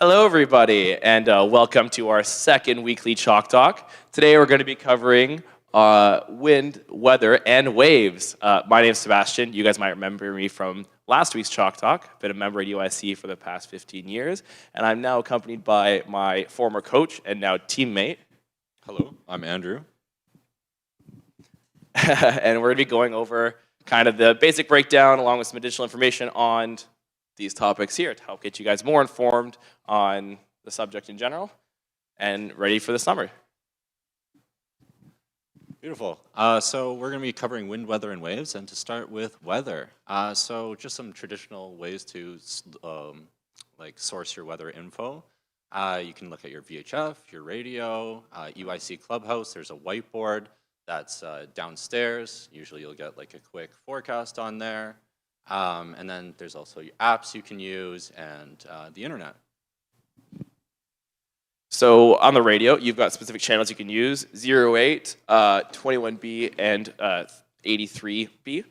Hello, everybody, and welcome to our second weekly Chalk Talk. Today, we're going to be covering wind, weather, and waves. My name is Sebastian. You guys might remember me from last week's Chalk Talk. I've been a member at EYC for the past 15 years, and I'm now accompanied by my former coach and now teammate. Hello, I'm Andrew. And we're going to be going over kind of the basic breakdown along with some additional information on these topics here to help get you guys more informed on the subject in general and ready for the summer. Beautiful. So we're going to be covering wind, weather, and waves. And to start with weather, so just some traditional ways to source your weather info. You can look at your VHF, your radio, EYC Clubhouse. There's a whiteboard that's downstairs. Usually you'll get like a quick forecast on there. And then there's also your apps you can use and the internet. So on the radio, you've got specific channels you can use, 08, 21B, and 83B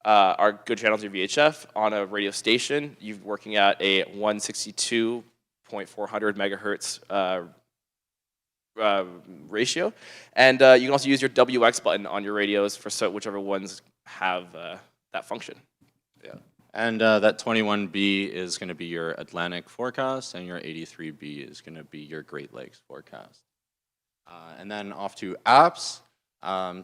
are good channels in VHF. On a radio station, you're working at a 162.400 megahertz ratio. And you can also use your WX button on your radios for whichever ones have that function. Yeah. And that 21B is going to be your Atlantic forecast, and your 83B is going to be your Great Lakes forecast. And then off to apps.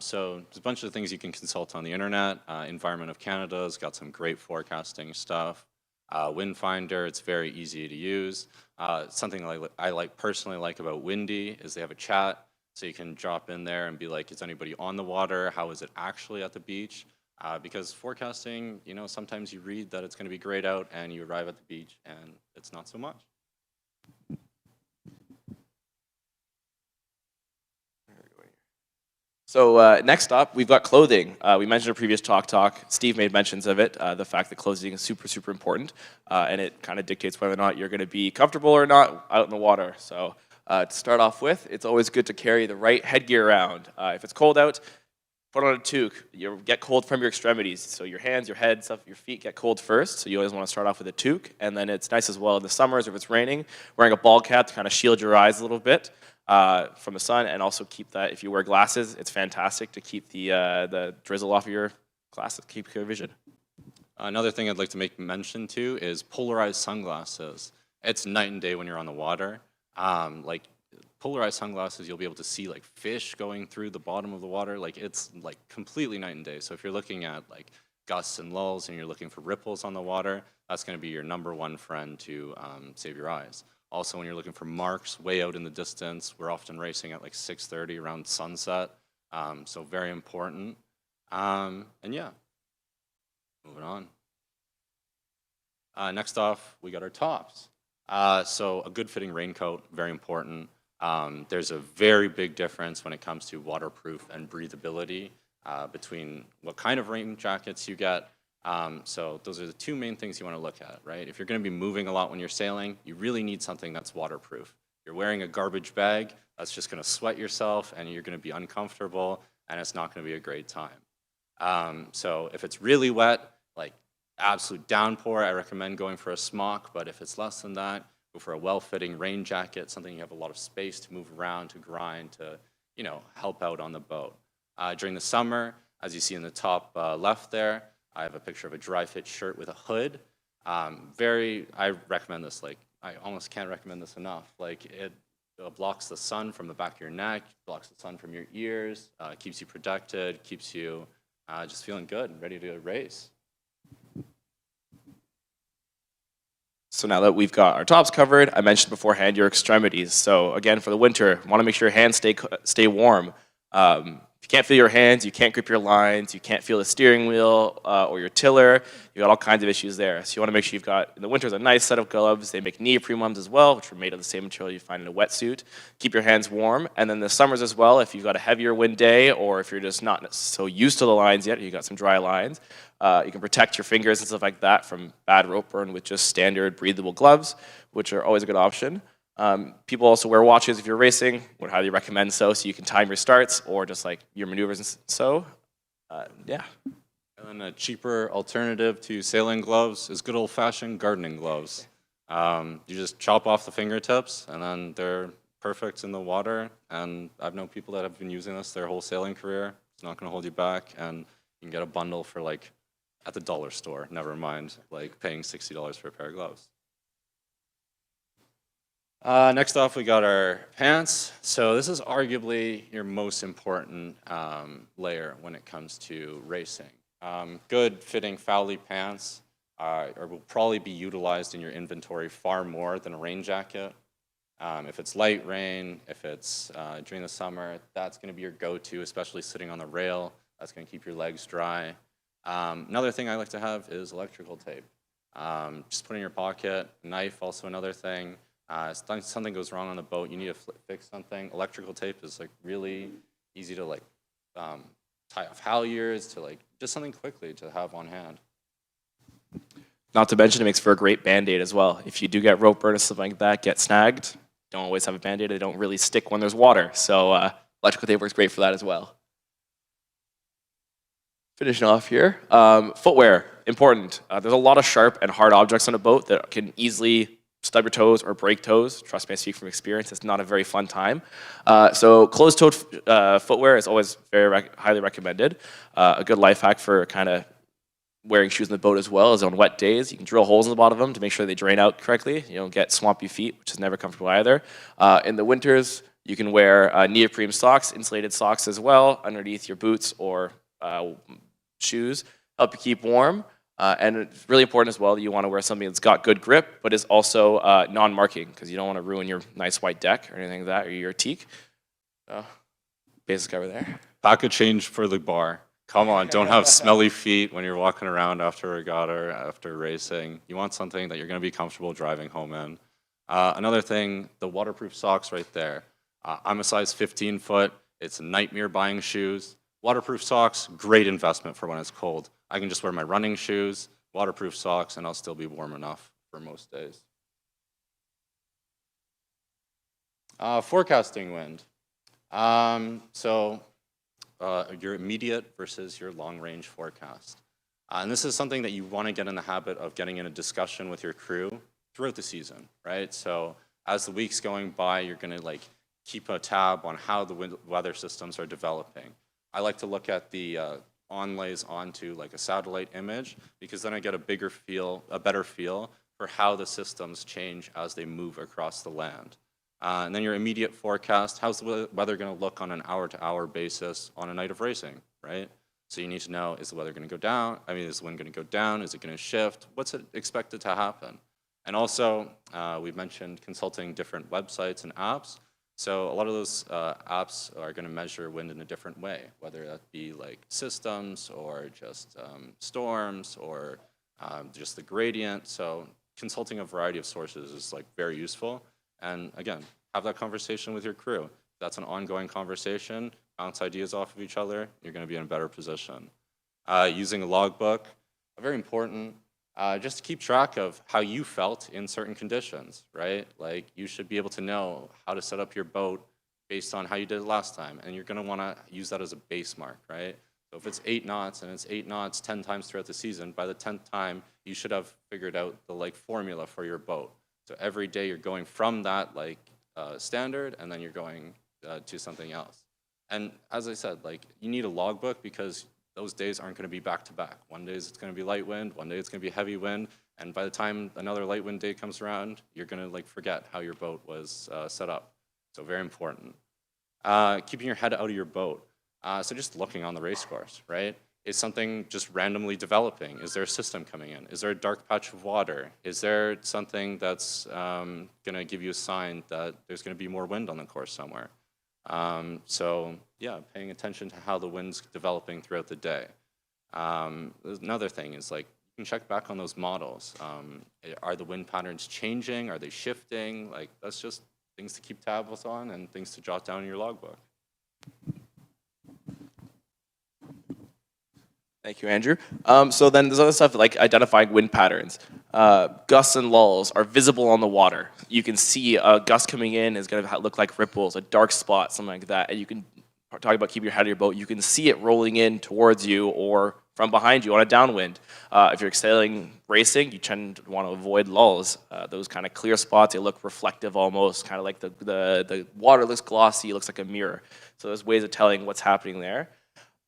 So there's a bunch of things you can consult on the internet. Environment of Canada's got some great forecasting stuff. Wind Finder, it's very easy to use. Something I personally like about Windy is they have a chat, so you can drop in there and be like, is anybody on the water? How is it actually at the beach? Because forecasting, sometimes you read that it's going to be great out and you arrive at the beach and it's not so much. So next up, we've got clothing. We mentioned in a previous talk. Steve made mentions of it, the fact that clothing is super, super important, and it kind of dictates whether or not you're going to be comfortable or not out in the water. So to start off with, it's always good to carry the right headgear around. If it's cold out, put on a toque. You get cold from your extremities. So your hands, your head, stuff, your feet get cold first. So you always want to start off with a toque. And then it's nice as well in the summers, if it's raining, wearing a ball cap to kind of shield your eyes a little bit from the sun. And also keep that, if you wear glasses, it's fantastic to keep the drizzle off of your glasses, keep your vision. Another thing I'd like to make mention to is polarized sunglasses. It's night and day when you're on the water. Polarized sunglasses, you'll be able to see like fish going through the bottom of the water. It's like completely night and day. So if you're looking at like gusts and lulls and you're looking for ripples on the water, that's going to be your #1 friend to save your eyes. Also, when you're looking for marks way out in the distance, we're often racing at like 6:30 around sunset. So very important. And yeah, moving on. Next off, we got our tops. So a good fitting raincoat, very important. There's a very big difference when it comes to waterproof and breathability between what kind of rain jackets you get. So those are the two main things you want to look at, right? If you're going to be moving a lot when you're sailing, you really need something that's waterproof. You're wearing a garbage bag, that's just going to sweat yourself and you're going to be uncomfortable and it's not going to be a great time. So if it's really wet, like absolute downpour, I recommend going for a smock, but if it's less than that, go for a well-fitting rain jacket, something you have a lot of space to move around, to grind, to help out on the boat. During the summer, as you see in the top left there, I have a picture of a dry fit shirt with a hood. I recommend this. I almost can't recommend this enough. It blocks the sun from the back of your neck, blocks the sun from your ears, keeps you protected, keeps you just feeling good and ready to race. So now that we've got our tops covered, I mentioned beforehand your extremities. So again, for the winter, want to make sure your hands stay warm. If you can't feel your hands, you can't grip your lines, you can't feel the steering wheel or your tiller, you've got all kinds of issues there. So you want to make sure you've got, in the winters, a nice set of gloves. They make neoprene ones as well, which are made of the same material you find in a wetsuit. Keep your hands warm. And then the summers as well, if you've got a heavier wind day or if you're just not so used to the lines yet, you've got some dry lines, you can protect your fingers and stuff like that from bad rope burn with just standard breathable gloves, which are always a good option. People also wear watches if you're racing. Would highly recommend so you can time your starts or just like your maneuvers and so. Yeah. And a cheaper alternative to sailing gloves is good old-fashioned gardening gloves. You just chop off the fingertips, and then they're perfect in the water. And I've known people that have been using this their whole sailing career. It's not going to hold you back, and you can get a bundle for like at the dollar store. Never mind like paying $60 for a pair of gloves. Next off, we got our pants. So this is arguably your most important layer when it comes to racing. Good fitting Fowley pants will probably be utilized in your inventory far more than a rain jacket. If it's light rain, if it's during the summer, that's going to be your go-to, especially sitting on the rail. That's going to keep your legs dry. Another thing I like to have is electrical tape. Just put in your pocket. Knife, also another thing. If something goes wrong on the boat, you need to fix something. Electrical tape is like really easy to like tie off halyards, to like just something quickly to have on hand. Not to mention, it makes for a great Band-Aid as well. If you do get rope burn or something like that, get snagged, don't always have a Band-Aid. They don't really stick when there's water. So electrical tape works great for that as well. Finishing off here, footwear, important. There's a lot of sharp and hard objects on a boat that can easily stub your toes or break toes. Trust me, I speak from experience. It's not a very fun time. So closed-toed footwear is always very highly recommended. A good life hack for kind of wearing shoes in the boat as well is on wet days. You can drill holes in the bottom of them to make sure they drain out correctly. You don't get swampy feet, which is never comfortable either. In the winters, you can wear neoprene socks, insulated socks as well, underneath your boots or shoes. Help you keep warm. And it's really important as well that you want to wear something that's got good grip, but is also non-marking, because you don't want to ruin your nice white deck or anything like that, or your teak. Basic cover there. Pack a change for the bar. Come on, don't have smelly feet when you're walking around after regatta or after racing. You want something that you're going to be comfortable driving home in. Another thing, the waterproof socks right there. I'm a size 15 foot. It's a nightmare buying shoes. Waterproof socks, great investment for when it's cold. I can just wear my running shoes, waterproof socks, and I'll still be warm enough for most days. Forecasting wind. Your immediate versus your long-range forecast. And this is something that you want to get in the habit of getting in a discussion with your crew throughout the season, right? So as the week's going by, you're going to like keep a tab on how the weather systems are developing. I like to look at the onlays onto like a satellite image, because then I get a better feel for how the systems change as they move across the land. And then your immediate forecast, how's the weather going to look on an hour-to-hour basis on a night of racing, right? So you need to know, is the weather going to go down? I mean, is the wind going to go down? Is it going to shift? What's it expected to happen? And also, we've mentioned consulting different websites and apps. So a lot of those apps are going to measure wind in a different way, whether that be like systems or just storms or just the gradient. So consulting a variety of sources is like very useful. And again, have that conversation with your crew. If that's an ongoing conversation, bounce ideas off of each other, you're going to be in a better position. Using a logbook, very important. Just to keep track of how you felt in certain conditions, right? Like you should be able to know how to set up your boat based on how you did it last time, and you're going to want to use that as a base mark, right? So if it's 8 knots and it's 8 knots 10 times throughout the season, by the 10th time you should have figured out the like formula for your boat. So every day you're going from that like standard, and then you're going to something else. And as I said, like you need a logbook, because those days aren't going to be back to back. One day it's going to be light wind, one day it's going to be heavy wind, and by the time another light wind day comes around, you're going to like forget how your boat was set up. So very important. Keeping your head out of your boat. So just looking on the race course, right? Is something just randomly developing? Is there a system coming in? Is there a dark patch of water? Is there something that's going to give you a sign that there's going to be more wind on the course somewhere? So yeah, paying attention to how the wind's developing throughout the day. Another thing is like, you can check back on those models. Are the wind patterns changing? Are they shifting? Like that's just things to keep tabs on and things to jot down in your logbook. Thank you, Andrew. So then there's other stuff like identifying wind patterns. Gusts and lulls are visible on the water. You can see a gust coming in is going to look like ripples, a dark spot, something like that. And you can talk about keeping your head of your boat. You can see it rolling in towards you or from behind you on a downwind. If you're sailing racing, you tend to want to avoid lulls. Those kind of clear spots, they look reflective almost, kind of like the water looks glossy, it looks like a mirror. So there's ways of telling what's happening there.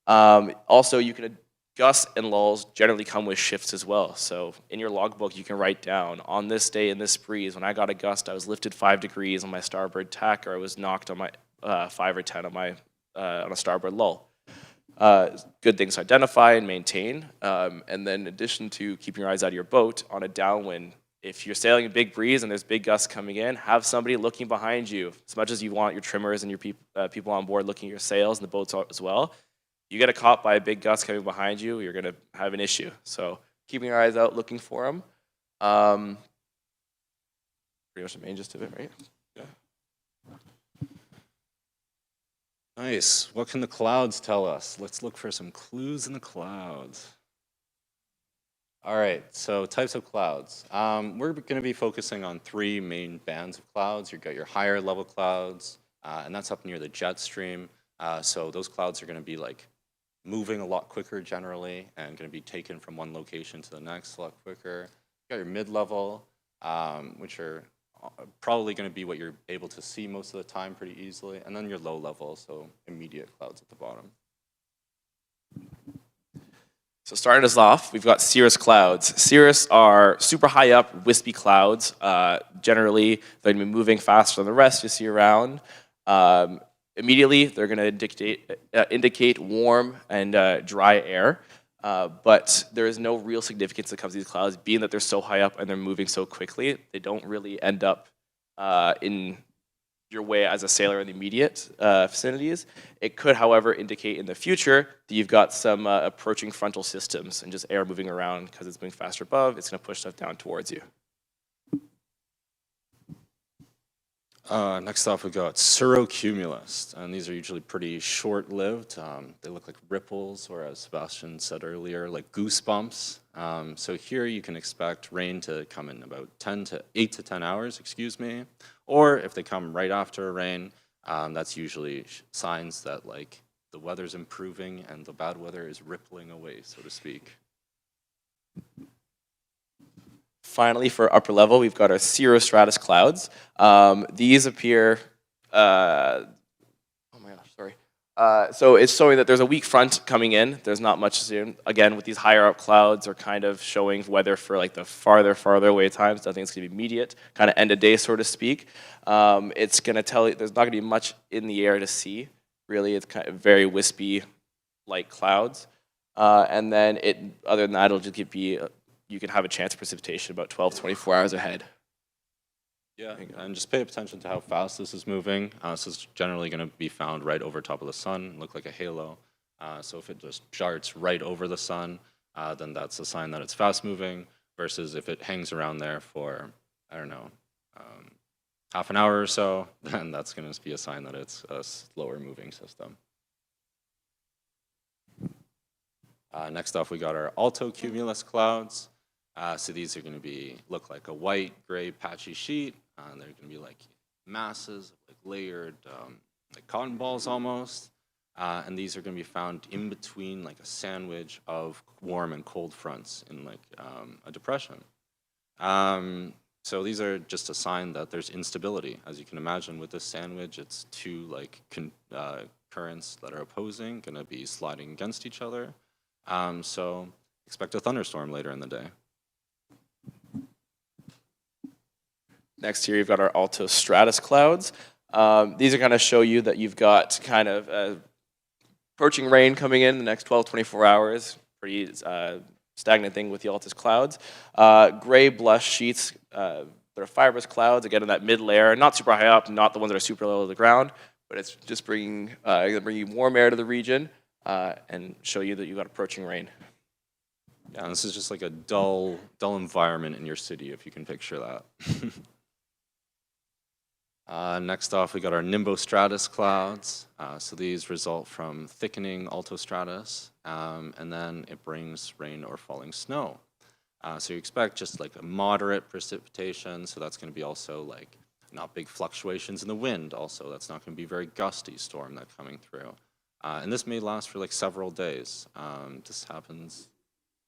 Also, you can gusts and lulls generally come with shifts as well. So in your logbook, you can write down, on this day in this breeze, when I got a gust, I was lifted 5 degrees on my starboard tack, or I was knocked on my 5 or 10 on my on a starboard lull. Good things to identify and maintain. And then in addition to keeping your eyes out of your boat, on a downwind, if you're sailing a big breeze and there's big gusts coming in, have somebody looking behind you. As much as you want your trimmers and your people on board looking at your sails and the boats as well, you get caught by a big gust coming behind you, you're going to have an issue. So keeping your eyes out, looking for them. Pretty much the main gist of it, right? Yeah. Nice. What can the clouds tell us? Let's look for some clues in the clouds. All right, so types of clouds. We're going to be focusing on 3 main bands of clouds. You've got your higher level clouds, and that's up near the jet stream. So those clouds are going to be like moving a lot quicker generally and going to be taken from one location to the next a lot quicker. You've got your mid-level, which are probably going to be what you're able to see most of the time pretty easily, and then your low level, so immediate clouds at the bottom. So starting us off, we've got cirrus clouds. Cirrus are super high up, wispy clouds. Generally, they're going to be moving faster than the rest you see around. Immediately, they're going to indicate warm and dry air. But there is no real significance that comes to these clouds, being that they're so high up and they're moving so quickly. They don't really end up in your way as a sailor in the immediate vicinities. It could, however, indicate in the future that you've got some approaching frontal systems and just air moving around because it's moving faster above. It's going to push stuff down towards you. Next off, we've got cirrocumulus, and these are usually pretty short-lived. They look like ripples, or as Sebastian said earlier, like goosebumps. So here you can expect rain to come in about 8 to 10 hours, excuse me. Or if they come right after a rain, that's usually signs that like the weather's improving and the bad weather is rippling away, so to speak. Finally, for upper level, we've got our cirrostratus clouds. These appear, oh my gosh, sorry. So it's showing that there's a weak front coming in. There's not much soon. Again, with these higher up clouds are kind of showing weather for like the farther away times. Nothing that's going to be immediate, kind of end of day, so to speak. It's going to tell you there's not going to be much in the air to see. Really, it's kind of very wispy, light clouds. And then other than that, it'll just be you can have a chance of precipitation about 12 to 24 hours ahead. Yeah, and just pay attention to how fast this is moving. This is generally going to be found right over top of the sun, look like a halo. So if it just darts right over the sun, then that's a sign that it's fast moving, versus if it hangs around there for, I don't know, half an hour or so, then that's going to be a sign that it's a slower moving system. Next off, we got our altocumulus clouds. So these are going to look like a white, gray, patchy sheet. They're going to be like masses, like layered, like cotton balls almost. And these are going to be found in between like a sandwich of warm and cold fronts in like a depression. So these are just a sign that there's instability. As you can imagine with this sandwich, it's two like currents that are opposing, going to be sliding against each other. So expect a thunderstorm later in the day. Next here, you've got our altostratus clouds. These are going to show you that you've got kind of approaching rain coming in the next 12, 24 hours. Pretty stagnant thing with the altus clouds. Gray blush sheets, they're fibrous clouds, again in that mid layer, not super high up, not the ones that are super low to the ground, but it's just bringing warm air to the region and show you that you've got approaching rain. Yeah, and this is just like a dull environment in your city, if you can picture that. Next off, we got our nimbostratus clouds. So these result from thickening altostratus, and then it brings rain or falling snow. So you expect just like a moderate precipitation, so that's going to be also like not big fluctuations in the wind also. That's not going to be very gusty storm that's coming through. And this may last for like several days. This happens,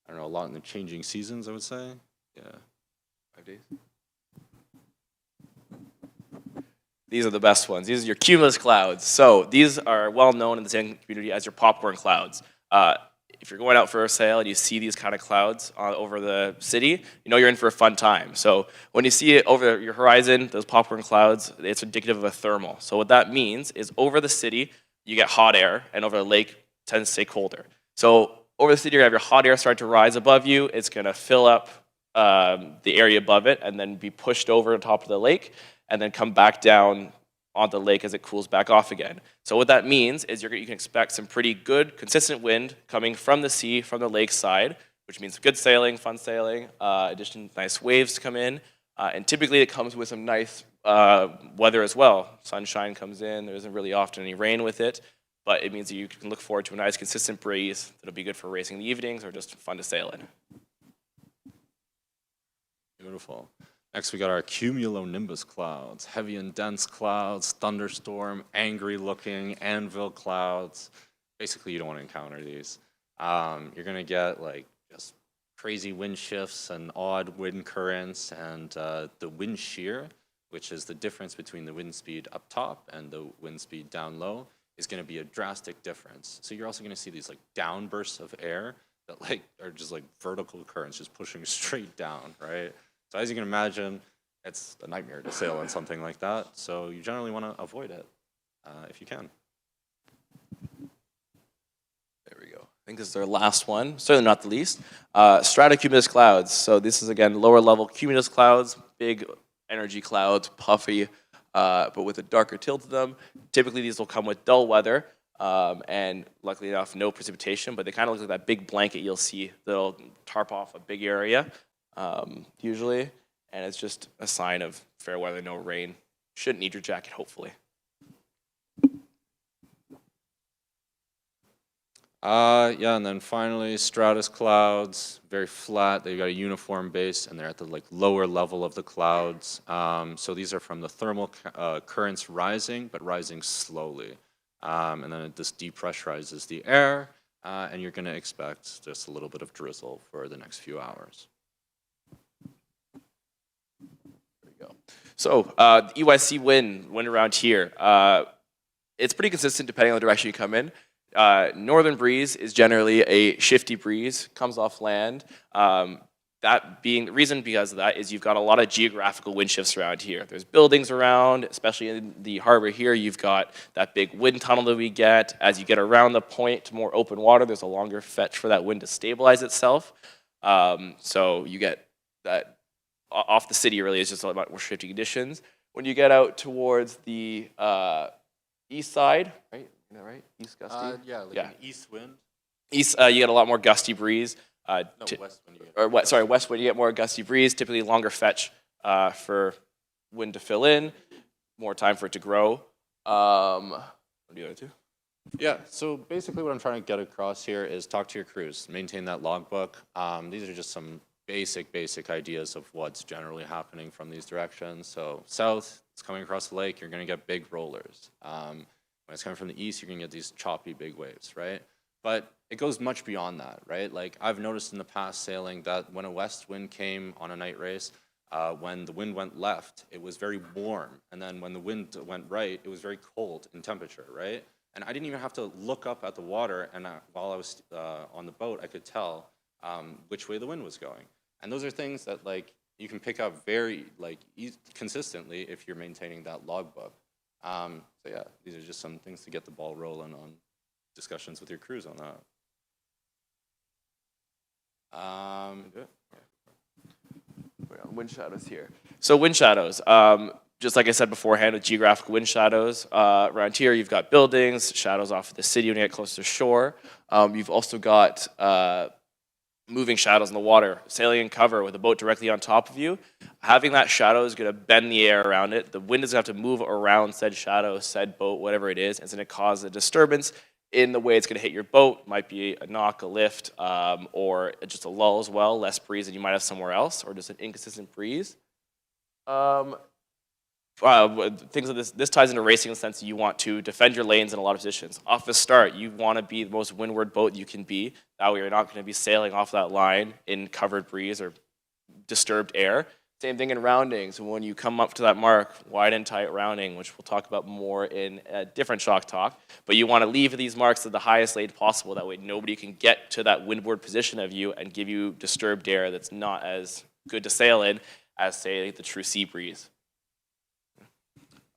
I don't know, a lot in the changing seasons, I would say. Yeah. 5 days. These are the best ones. These are your cumulus clouds. So these are well known in the sailing community as your popcorn clouds. If you're going out for a sail and you see these kind of clouds over the city, you know you're in for a fun time. So when you see it over your horizon, those popcorn clouds, it's indicative of a thermal. So what that means is over the city, you get hot air, and over the lake, it tends to stay colder. So over the city, you have your hot air start to rise above you. It's going to fill up the area above it and then be pushed over the top of the lake and then come back down onto the lake as it cools back off again. So what that means is you can expect some pretty good, consistent wind coming from the sea, from the lake side, which means good sailing, fun sailing, addition nice waves to come in, and typically it comes with some nice weather as well. Sunshine comes in, there isn't really often any rain with it, but it means that you can look forward to a nice consistent breeze that'll be good for racing in the evenings or just fun to sail in. Beautiful. Next, we got our cumulonimbus clouds, heavy and dense clouds, thunderstorm, angry-looking, anvil clouds. Basically, you don't want to encounter these. You're going to get like just crazy wind shifts and odd wind currents, and the wind shear, which is the difference between the wind speed up top and the wind speed down low, is going to be a drastic difference. So you're also going to see these like downbursts of air that like are just like vertical currents, just pushing straight down, right? So as you can imagine, it's a nightmare to sail on something like that. So you generally want to avoid it if you can. There we go. I think this is our last one, certainly not the least. Stratocumulus clouds. So this is, again, lower level cumulus clouds, big energy clouds, puffy, but with a darker tilt to them. Typically, these will come with dull weather, and luckily enough, no precipitation, but they kind of look like that big blanket you'll see that'll tarp off a big area. Usually, and it's just a sign of fair weather, no rain. Shouldn't need your jacket, hopefully. Yeah, and then finally, stratus clouds, very flat. They've got a uniform base, and they're at the like lower level of the clouds. So these are from the thermal currents rising, but rising slowly. And then this depressurizes the air, and you're going to expect just a little bit of drizzle for the next few hours. So the EYC wind around here, it's pretty consistent depending on the direction you come in. Northern breeze is generally a shifty breeze, comes off land. That being the reason because of that is you've got a lot of geographical wind shifts around here. There's buildings around, especially in the harbor here. You've got that big wind tunnel that we get. As you get around the point to more open water, there's a longer fetch for that wind to stabilize itself. So you get that. Off the city really is just a lot more shifty conditions. When you get out towards the east side, right? Isn't that right? East gusty? An east wind. East, you get a lot more gusty breeze. West wind. West wind, you get more gusty breeze, typically longer fetch for wind to fill in, more time for it to grow. What do you want to do? Yeah, so basically what I'm trying to get across here is talk to your crews, maintain that logbook. These are just some basic ideas of what's generally happening from these directions. So south, it's coming across the lake, you're going to get big rollers. When it's coming from the east, you're going to get these choppy big waves, right? But it goes much beyond that, right? Like I've noticed in the past sailing that when a west wind came on a night race, when the wind went left, it was very warm. And then when the wind went right, it was very cold in temperature, right? And I didn't even have to look up at the water, and while I was on the boat, I could tell which way the wind was going. And those are things that like you can pick up very like consistently if you're maintaining that logbook. So yeah, these are just some things to get the ball rolling on discussions with your crews on that. We're on wind shadows here. So wind shadows, just like I said beforehand, with geographical wind shadows, around here you've got buildings, shadows off of the city when you get closer to shore. You've also got moving shadows in the water, sailing in cover with a boat directly on top of you. Having that shadow is going to bend the air around it. The wind is going to have to move around said shadow, said boat, whatever it is. It's going to cause a disturbance in the way it's going to hit your boat. Might be a knock, a lift, or just a lull as well, less breeze than you might have somewhere else, or just an inconsistent breeze. From things of this ties into racing in the sense that you want to defend your lanes in a lot of positions. Off the start, you want to be the most windward boat you can be. That way you're not going to be sailing off that line in covered breeze or disturbed air. Same thing in roundings. When you come up to that mark, wide and tight rounding, which we'll talk about more in a different shock talk, but you want to leave these marks at the highest lane possible. That way nobody can get to that windward position of you and give you disturbed air that's not as good to sail in as, say, the true sea breeze.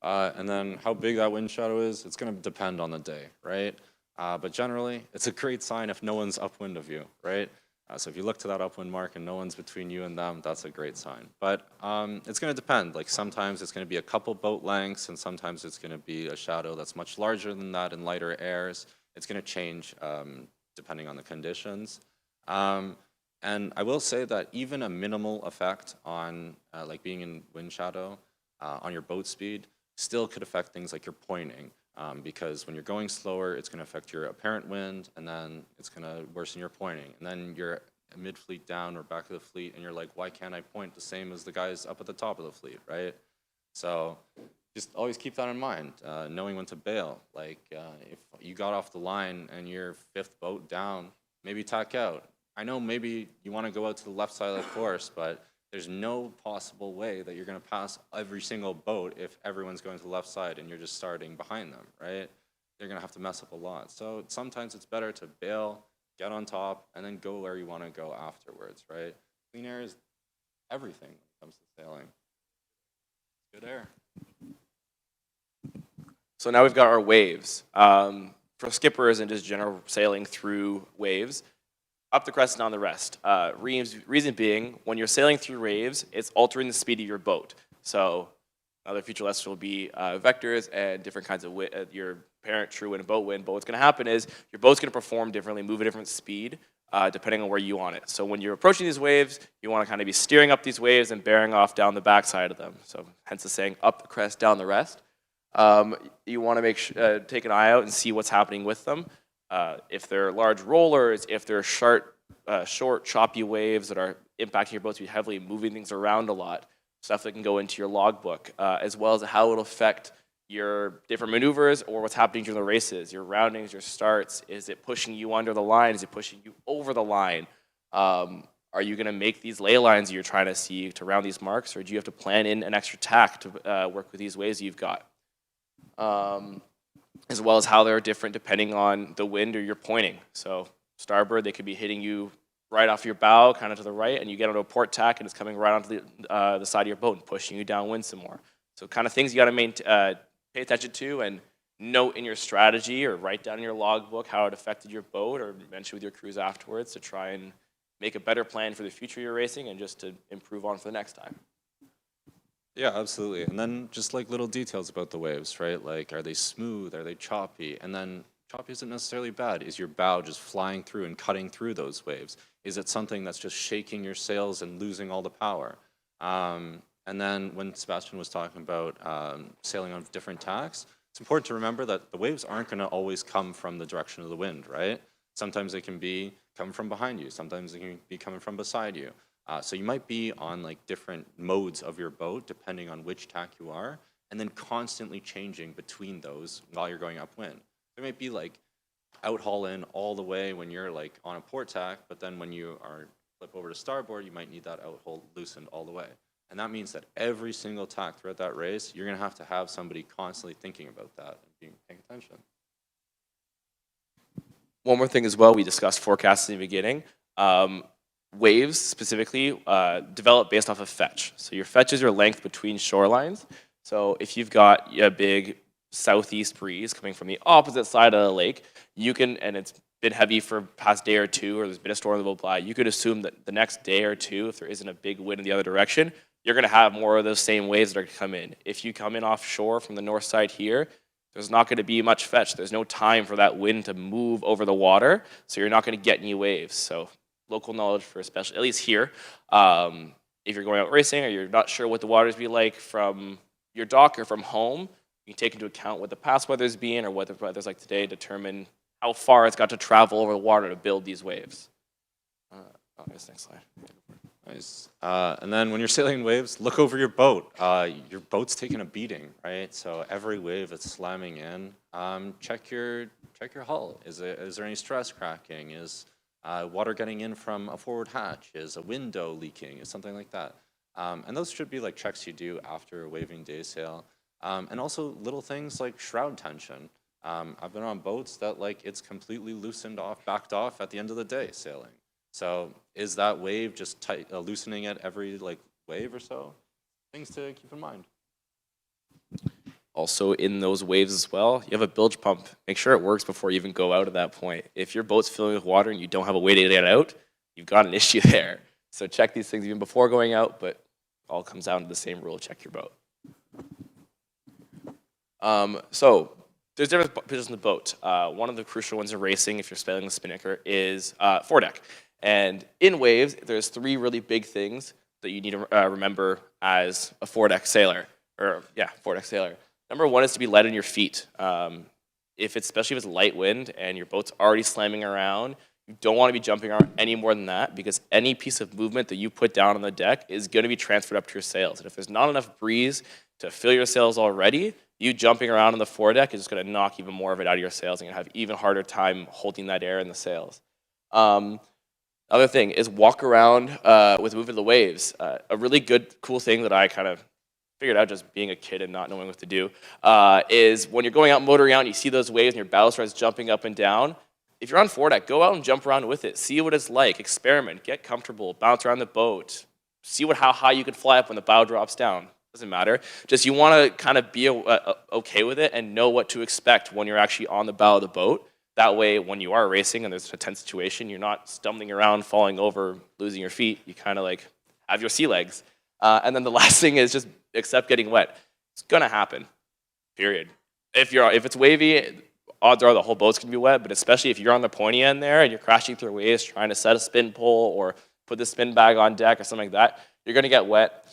And then how big that wind shadow is, it's going to depend on the day, right? But generally, it's a great sign if no one's upwind of you, right? So if you look to that upwind mark and no one's between you and them, that's a great sign. But it's going to depend. Like sometimes it's going to be a couple boat lengths, and sometimes it's going to be a shadow that's much larger than that in lighter airs. It's going to change depending on the conditions. And I will say that even a minimal effect on like being in wind shadow on your boat speed still could affect things like your pointing. Because when you're going slower, it's going to affect your apparent wind, and then it's going to worsen your pointing. And then you're mid-fleet down or back of the fleet, and you're like, why can't I point the same as the guys up at the top of the fleet, right? So just always keep that in mind, knowing when to bail. Like if you got off the line and you're fifth boat down, maybe tack out. I know maybe you want to go out to the left side of the course, but there's no possible way that you're going to pass every single boat if everyone's going to the left side and you're just starting behind them, right? You're going to have to mess up a lot. So sometimes it's better to bail, get on top, and then go where you want to go afterwards, right? Clean air is everything when it comes to sailing. Good air. So now we've got our waves. For skippers and just general sailing through waves, up the crest and down the rest. Reason being, when you're sailing through waves, it's altering the speed of your boat. So another future lesson will be vectors and different kinds of your apparent true wind and boat wind. But what's going to happen is your boat's going to perform differently, move at a different speed, depending on where you want it. So when you're approaching these waves, you want to kind of be steering up these waves and bearing off down the backside of them. So hence the saying, up the crest, down the rest. You want to take an eye out and see what's happening with them. If they're large rollers, if they're short, choppy waves that are impacting your boat speed heavily, moving things around a lot, stuff that can go into your logbook, as well as how it'll affect your different maneuvers or what's happening during the races, your roundings, your starts. Is it pushing you under the line? Is it pushing you over the line? Are you going to make these ley lines that you're trying to see to round these marks, or do you have to plan in an extra tack to work with these waves you've got? As well as how they're different depending on the wind or your pointing. So starboard, they could be hitting you right off your bow, kind of to the right, and you get onto a port tack and it's coming right onto the side of your boat and pushing you downwind some more. So kind of things you got to pay attention to and note in your strategy or write down in your logbook how it affected your boat or mention with your crews afterwards to try and make a better plan for the future you're racing and just to improve on for the next time. Yeah, absolutely. And then just like little details about the waves, right? Like, are they smooth? Are they choppy? And then choppy isn't necessarily bad. Is your bow just flying through and cutting through those waves? Is it something that's just shaking your sails and losing all the power? And then when Sebastian was talking about sailing on different tacks, it's important to remember that the waves aren't going to always come from the direction of the wind, right? Sometimes they can be coming from behind you. Sometimes they can be coming from beside you. So you might be on like different modes of your boat depending on which tack you are, and then constantly changing between those while you're going upwind. There might be like out haul in all the way when you're like on a port tack, but then when you are flip over to starboard, you might need that out haul loosened all the way. And that means that every single tack throughout that race, you're going to have somebody constantly thinking about that and paying attention. One more thing as well, we discussed forecasting in the beginning. Waves specifically develop based off of fetch. So your fetch is your length between shorelines. So if you've got a big southeast breeze coming from the opposite side of the lake, you can, and it's been heavy for the past day or two, or there's been a storm that will apply, you could assume that the next day or two, if there isn't a big wind in the other direction, you're going to have more of those same waves that are going to come in. If you come in offshore from the north side here, there's not going to be much fetch. There's no time for that wind to move over the water, so you're not going to get any waves. So local knowledge for especially, at least here, if you're going out racing or you're not sure what the water's be like from your dock or from home, you can take into account what the past weather's been or what the weather's like today, determine how far it's got to travel over the water to build these waves. Next slide. Nice. And then when you're sailing waves, look over your boat. Your boat's taking a beating, right? So every wave that's slamming in, check your hull. Is there any stress cracking? Is water getting in from a forward hatch? Is a window leaking? Is something like that? And those should be like checks you do after a waving day sail. And also little things like shroud tension. I've been on boats that like it's completely loosened off, backed off at the end of the day sailing. So is that wave just tight, loosening it every like wave or so? Things to keep in mind. Also in those waves as well, you have a bilge pump. Make sure it works before you even go out at that point. If your boat's filling with water and you don't have a way to get out, you've got an issue there. So check these things even before going out, but all comes down to the same rule, check your boat. So there's different positions in the boat. One of the crucial ones in racing, if you're sailing the spinnaker, is foredeck. And in waves, there's 3 really big things that you need to remember as a foredeck sailor, foredeck sailor. Number 1 is to be light on your feet. Especially if it's light wind and your boat's already slamming around, you don't want to be jumping around any more than that, because any piece of movement that you put down on the deck is going to be transferred up to your sails. And if there's not enough breeze to fill your sails already, you jumping around on the foredeck is just going to knock even more of it out of your sails, and you're going to have even harder time holding that air in the sails. Other thing is walk around with the movement of the waves. A really good, cool thing that I kind of figured out just being a kid and not knowing what to do is when you're going out motoring out and you see those waves and your bow starts jumping up and down, if you're on foredeck, go out and jump around with it. See what it's like. Experiment. Get comfortable. Bounce around the boat. See how high you can fly up when the bow drops down. Doesn't matter. Just you want to kind of be okay with it and know what to expect when you're actually on the bow of the boat. That way, when you are racing and there's a tense situation, you're not stumbling around, falling over, losing your feet. You kind of like have your sea legs. And then the last thing is just accept getting wet. It's gonna happen. Period. If it's wavy, odds are the whole boat's gonna be wet. But especially if you're on the pointy end there and you're crashing through waves, trying to set a spin pole or put the spin bag on deck or something like that, you're gonna get wet.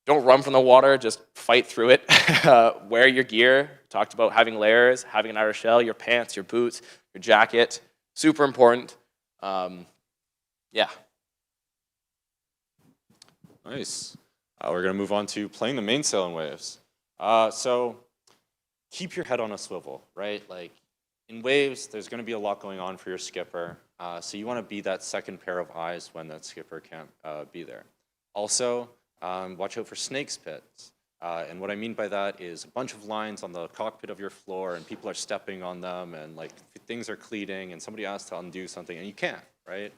Don't run from the water, just fight through it. Wear your gear. Talked about having layers, having an outer shell, your pants, your boots, your jacket. Super important. Yeah. Nice. We're going to move on to playing the mainsail in waves. So keep your head on a swivel, right? Like in waves, there's going to be a lot going on for your skipper. So you want to be that second pair of eyes when that skipper can't be there. Also, watch out for snake's pits. And what I mean by that is a bunch of lines on the cockpit of your floor and people are stepping on them and like things are cleating and somebody asks to undo something and you can't, right?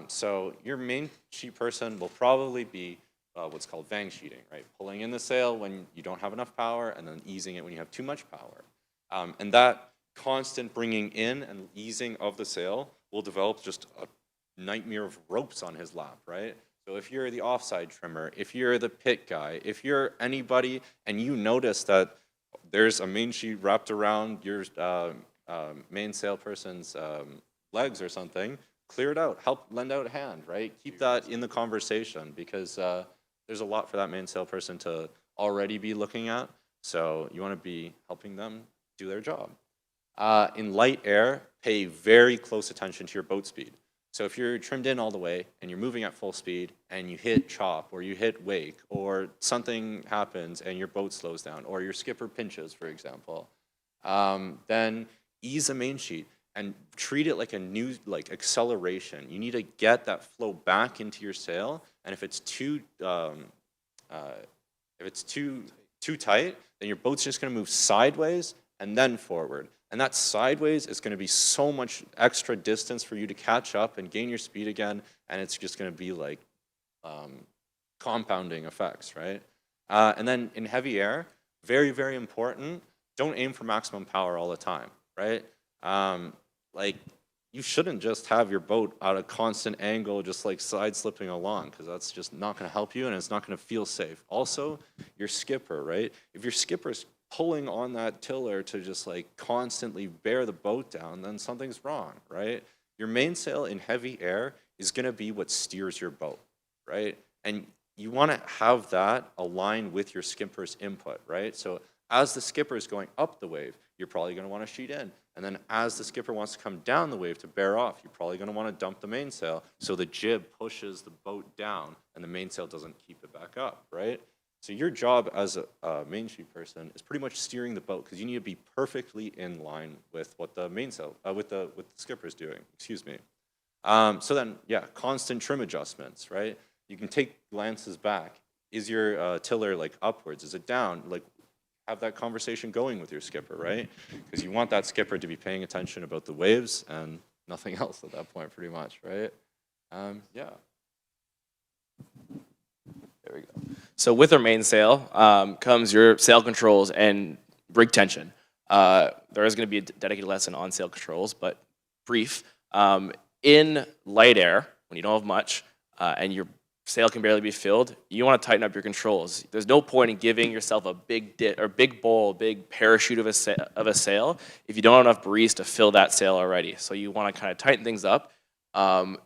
So your main sheet person will probably be what's called vang sheeting, right? Pulling in the sail when you don't have enough power and then easing it when you have too much power. And that constant bringing in and easing of the sail will develop just a nightmare of ropes on his lap, right? So if you're the offside trimmer, if you're the pit guy, if you're anybody and you notice that there's a main sheet wrapped around your mainsail person's legs or something, clear it out, help lend out a hand, right? Keep that in the conversation because there's a lot for that mainsail person to already be looking at. So you want to be helping them do their job. In light air, pay very close attention to your boat speed. So if you're trimmed in all the way and you're moving at full speed and you hit chop or you hit wake or something happens and your boat slows down or your skipper pinches, for example, then ease the main sheet and treat it like a new acceleration. You need to get that flow back into your sail, and if it's too tight, then your boat's just going to move sideways and then forward. And that sideways is going to be so much extra distance for you to catch up and gain your speed again, and it's just going to be like compounding effects, right? And then in heavy air, very, very important, don't aim for maximum power all the time, right? Like, you shouldn't just have your boat at a constant angle just like side slipping along, because that's just not going to help you and it's not going to feel safe. Also, your skipper, right? If your skipper's pulling on that tiller to just like constantly bear the boat down, then something's wrong, right? Your mainsail in heavy air is going to be what steers your boat, right? And you want to have that aligned with your skipper's input, right? So as the skipper is going up the wave, you're probably going to want to sheet in. And then as the skipper wants to come down the wave to bear off, you're probably going to want to dump the mainsail so the jib pushes the boat down and the mainsail doesn't keep it back up, right? So your job as a main sheet person is pretty much steering the boat because you need to be perfectly in line with what the mainsail, with the skipper's doing, excuse me. So then, yeah, constant trim adjustments, right? You can take glances back. Is your tiller like upwards? Is it down? Like, have that conversation going with your skipper, right? Because you want that skipper to be paying attention about the waves and nothing else at that point, pretty much, right? Yeah. There we go. So with our mainsail comes your sail controls and rig tension. There is going to be a dedicated lesson on sail controls, but brief. In light air, when you don't have much, and your sail can barely be filled, you want to tighten up your controls. There's no point in giving yourself a big bowl, big parachute of a sail if you don't have enough breeze to fill that sail already. So you want to kind of tighten things up.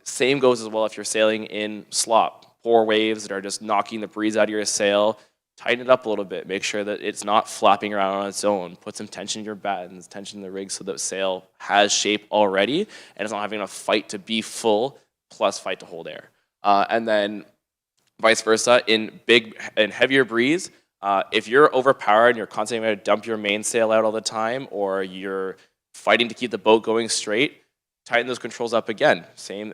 Same goes as well if you're sailing in slop, poor waves that are just knocking the breeze out of your sail. Tighten it up a little bit. Make sure that it's not flapping around on its own. Put some tension in your battens, tension in the rig so that sail has shape already and it's not having enough fight to be full plus fight to hold air. And then vice versa, in big and heavier breeze, if you're overpowered and you're constantly going to dump your mainsail out all the time or you're fighting to keep the boat going straight, tighten those controls up again. Same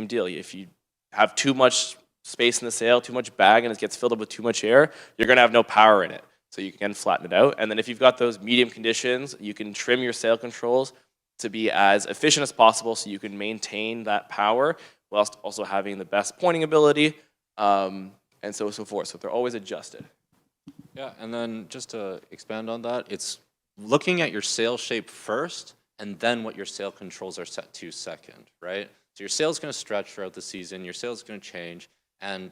deal. If you have too much space in the sail, too much bag, and it gets filled up with too much air, you're going to have no power in it. So you can flatten it out. And then if you've got those medium conditions, you can trim your sail controls to be as efficient as possible so you can maintain that power whilst also having the best pointing ability, and so forth. So they're always adjusted. Yeah, and then just to expand on that, it's looking at your sail shape first and then what your sail controls are set to second, right? So your sail's going to stretch throughout the season, your sail's going to change, and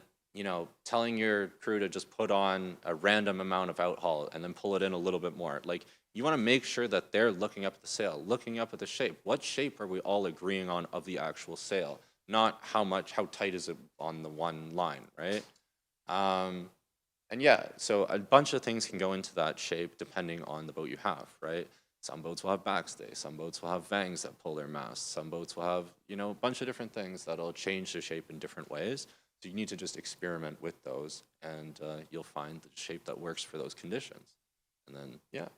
telling your crew to just put on a random amount of outhaul and then pull it in a little bit more. Like, you want to make sure that they're looking up at the sail, looking up at the shape. What shape are we all agreeing on of the actual sail? Not how tight is it on the one line, right? And yeah, so a bunch of things can go into that shape depending on the boat you have, right? Some boats will have backstay, some boats will have vangs that pull their masts, some boats will have, a bunch of different things that'll change the shape in different ways. So you need to just experiment with those and you'll find the shape that works for those conditions. And then, yeah,